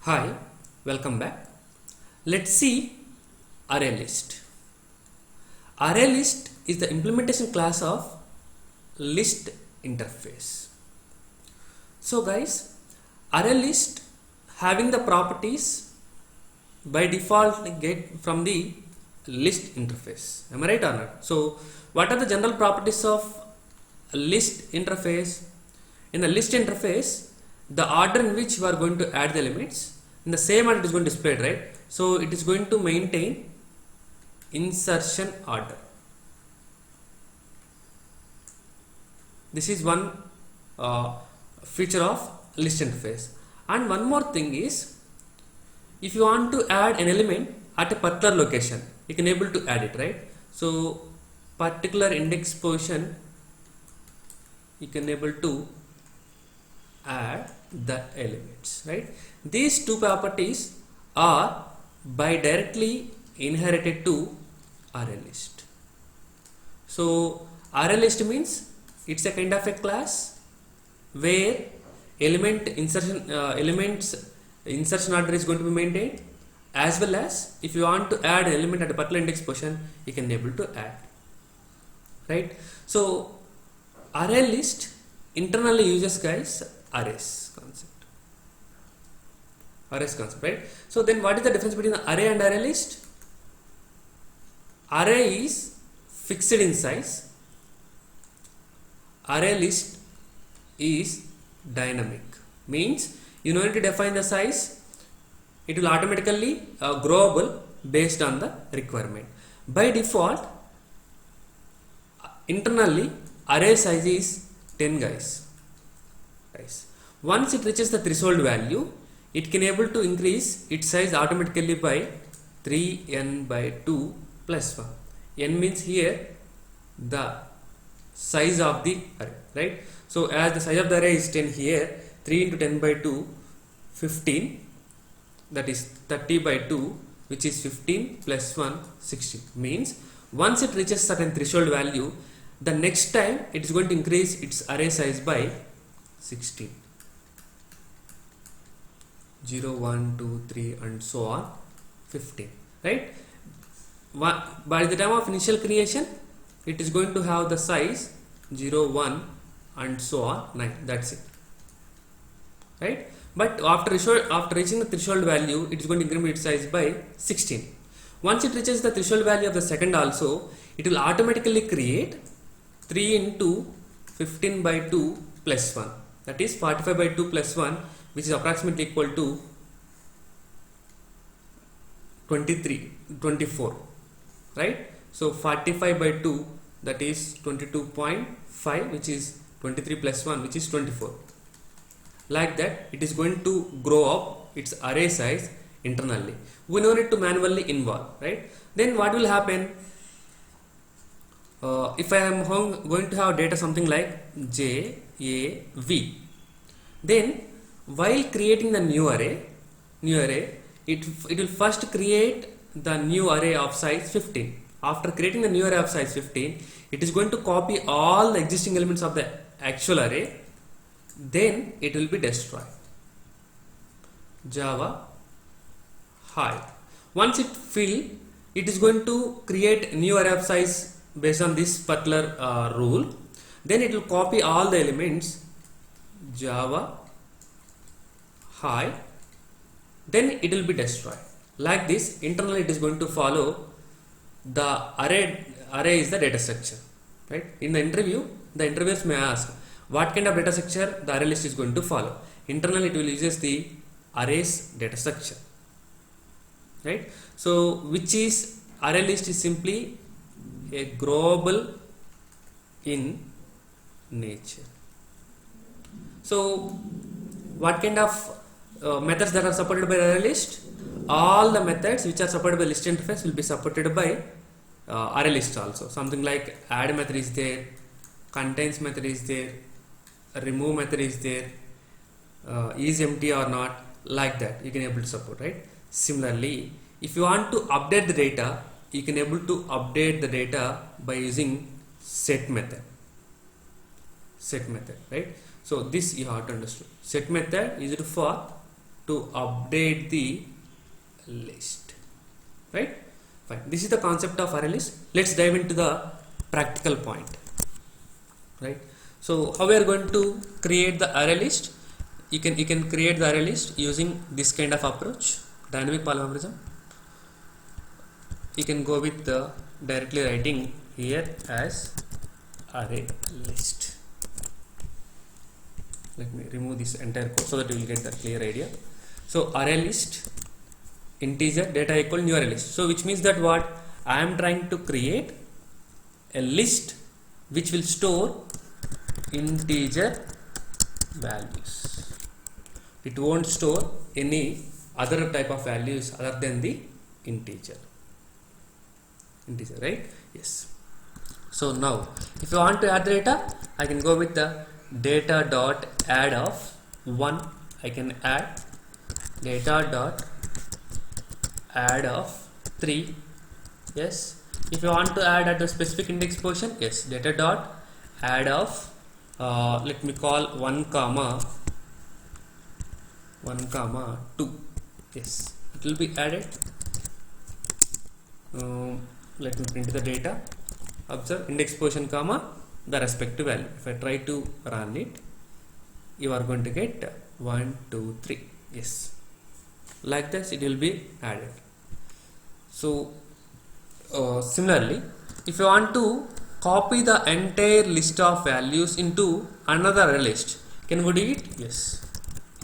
Hi, welcome back. Let's see ArrayList. ArrayList is the implementation class of list interface. So guys, ArrayList having the properties by default get from the list interface. Am I right or not? So what are the general properties of a list interface? In the list interface, the order in which you are going to add the elements, in the same order it is going to display, right? So it is going to maintain insertion order. This is one feature of list interface. And one more thing is, if you want to add an element at a particular location, you can able to add it, right? So particular index position, you can able to add the elements, right? These two properties are by directly inherited to ArrayList. So ArrayList means it's a kind of a class where elements insertion order is going to be maintained, as well as if you want to add an element at a particular index position, you can able to add, right? So ArrayList internally uses guys arrays concept, right? So then what is the difference between the array and ArrayList? Array is fixed in size, ArrayList is dynamic, means you don't need to define the size, it will automatically growable based on the requirement. By default, internally array size is 10 guys. Once it reaches the threshold value, it can able to increase its size automatically by 3n by 2 plus 1. N means here the size of the array, right? So as the size of the array is 10 here, 3 into 10 by 2, 15, that is 30 by 2, which is 15 plus 1, 16. Means once it reaches certain threshold value, the next time it is going to increase its array size by 16. 0, 1, 2, 3 and so on 15, right? By the time of initial creation, it is going to have the size 0, 1 and so on 9. That's it, right? But after reaching the threshold value, it is going to increment its size by 16. Once it reaches the threshold value of the second also, it will automatically create 3 into 15 by 2 plus 1, that is 45 by 2 plus 1, which is approximately equal to 24, right? So 45 by 2, that is 22.5, which is 23 plus 1, which is 24. Like that, it is going to grow up its array size internally. We don't need to manually involve, right? Then what will happen? If I am going to have data something like J, A, V, then while creating the new array, it will first create the new array of size 15. After creating the new array of size 15, it is going to copy all the existing elements of the actual array, then it will be destroyed. Java hide. Once it fill, it is going to create new array of size based on this particular rule. Then it will copy all the elements, Java hide, then it will be destroyed. Like this, internally it is going to follow the array is the data structure, right? In the interview, the interviewers may ask what kind of data structure the ArrayList is going to follow. Internally it will uses the arrays data structure, right? So which is ArrayList is simply a growable in nature. So what kind of methods that are supported by ArrayList? All the methods which are supported by list interface will be supported by ArrayList also. Something like add method is there, contains method is there, remove method is there, is empty or not, like that you can able to support, right? Similarly, if you want to update the data, you can able to update the data by using set method, right? So this you have to understand. Set method is used for to update the list, right? Fine. This is the concept of array list. Let's dive into the practical point, right? So how we are going to create the array list? You can create the array list using this kind of approach, dynamic polymorphism. You can go with the directly writing here as array list. Let me remove this entire code so that you will get the clear idea. So array list, integer data equal new array list. So which means that what I am trying to create a list which will store integer values. It won't store any other type of values other than the integer, right? Yes. So now if you want to add data, I can go with the data dot add of 1. I can add data dot add of 3. Yes. If you want to add at the specific index position, yes, data dot add of let me call 1 comma 2. Yes, it will be added. Let me print the data. Observe index position comma the respective value. If I try to run it, you are going to get 1 2 3. Yes, like this it will be added. So similarly, if you want to copy the entire list of values into another array list, can we do it? Yes,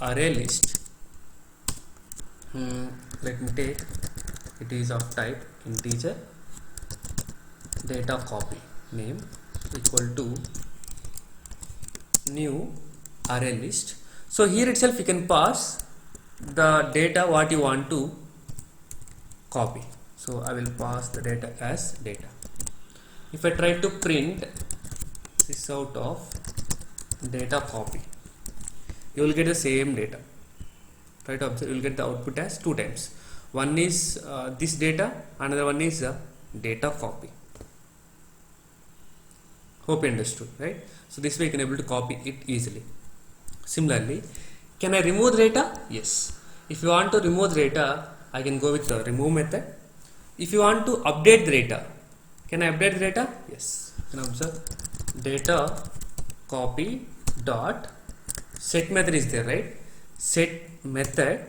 array list. Let me take, it is of type integer, data copy name equal to new array list. So here itself you can pass the data what you want to copy. So I will pass the data as data. If I try to print this out of data copy, you will get the same data. Try to observe, you will get the output as 2 times. One is this data, another one is data copy. Hope you understood, right? So this way you can able to copy it easily. Similarly, can I remove the data? Yes. If you want to remove the data, I can go with the remove method. If you want to update the data, can I update the data? Yes. You can observe data copy dot set method is there, right? Set method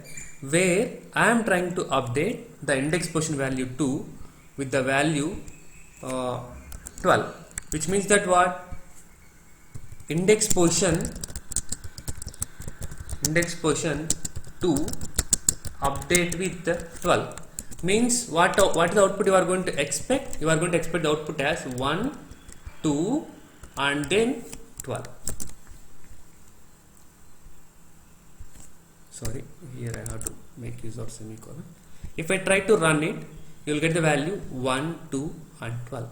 where I am trying to update the index position value 2 with the value 12, which means that what index position 2 update with 12 means what is the output you are going to expect? You are going to expect the output as 1 2 and then 12. Sorry, here I have to make use of semicolon. If I try to run it, you will get the value 1 2 and 12.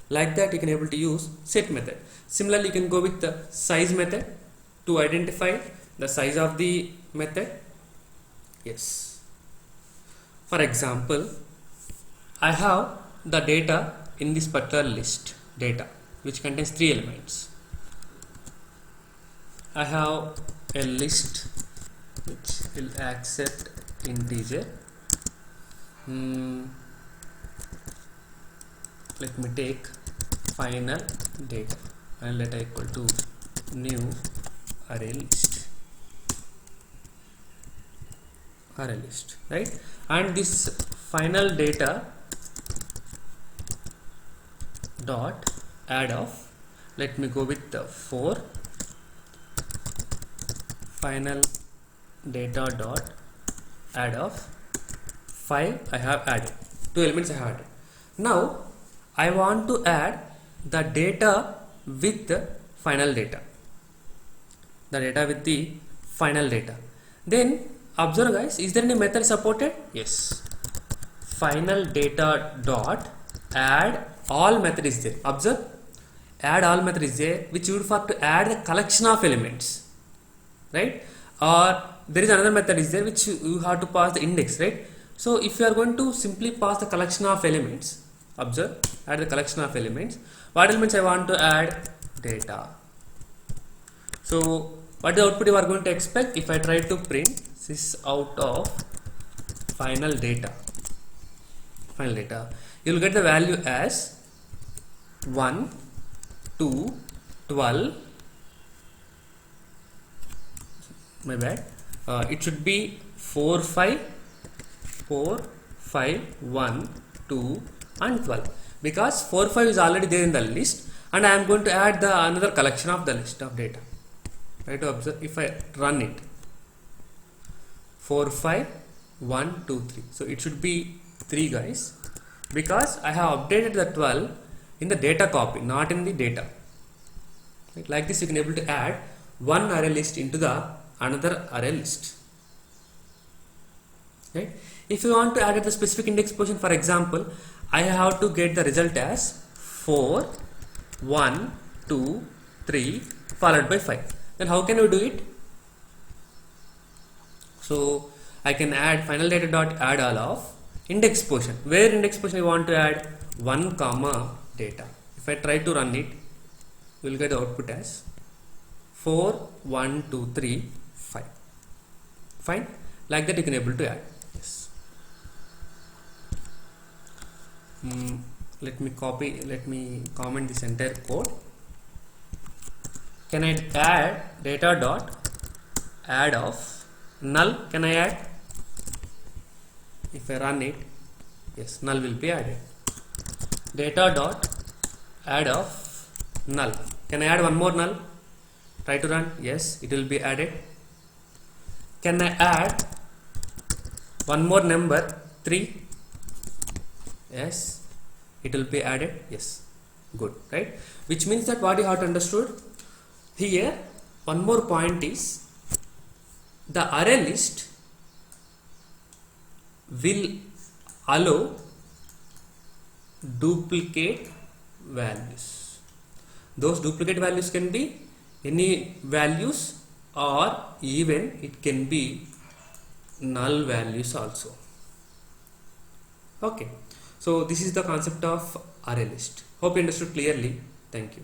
Like that you can able to use set method. Similarly, you can go with the size method to identify the size of the method. Yes. For example, I have the data in this particular list data which contains 3 elements. I have a list which will accept integer. Let me take final data and data equal to new array list, right? And this final data dot add of, let me go with the 4, final data dot add of 5. I have added 2 elements. I have added. Now I want to add the data with the final data, then observe guys, is there any method supported? Yes, final data dot add all method is there. Observe, add all method is there, which you would have to add the collection of elements, right? Or there is another method is there which you have to pass the index, right? So if you are going to simply pass the collection of elements, observe, add the collection of elements. What elements I want to add? Data. So what is the output you are going to expect? If I try to print sys out of final data, you will get the value as 1, 2, 12. My bad. It should be 4, 5, 1, 2 and 12, because 4, 5 is already there in the list, and I am going to add the another collection of the list of data. Try to observe if I run it. 4, 5, 1, 2, 3. So it should be 3 guys, because I have updated the 12 in the data copy, not in the data. Right? Like this, you can able to add one array list into the another array list. Right? If you want to add the specific index position, for example, I have to get the result as 4, 1, 2, 3 followed by 5. Then how can we do it? So I can add final data dot add all of index position. Where index position I want to add 1 comma data. If I try to run it, you will get the output as 4, 1, 2, 3, 5. Fine. Like that you can able to add. Yes. Let me comment this entire code. Can I add data dot add of null? Can I add? If I run it, yes, null will be added. Data dot add of null. Can I add one more null? Try to run. Yes, it will be added. Can I add one more number 3? Yes, it will be added. Yes, good, right? Which means that what you have to understood here, one more point is the array list will allow duplicate values. Those duplicate values can be any values, or even it can be null values also. Okay, so this is the concept of array list. Hope you understood clearly. Thank you.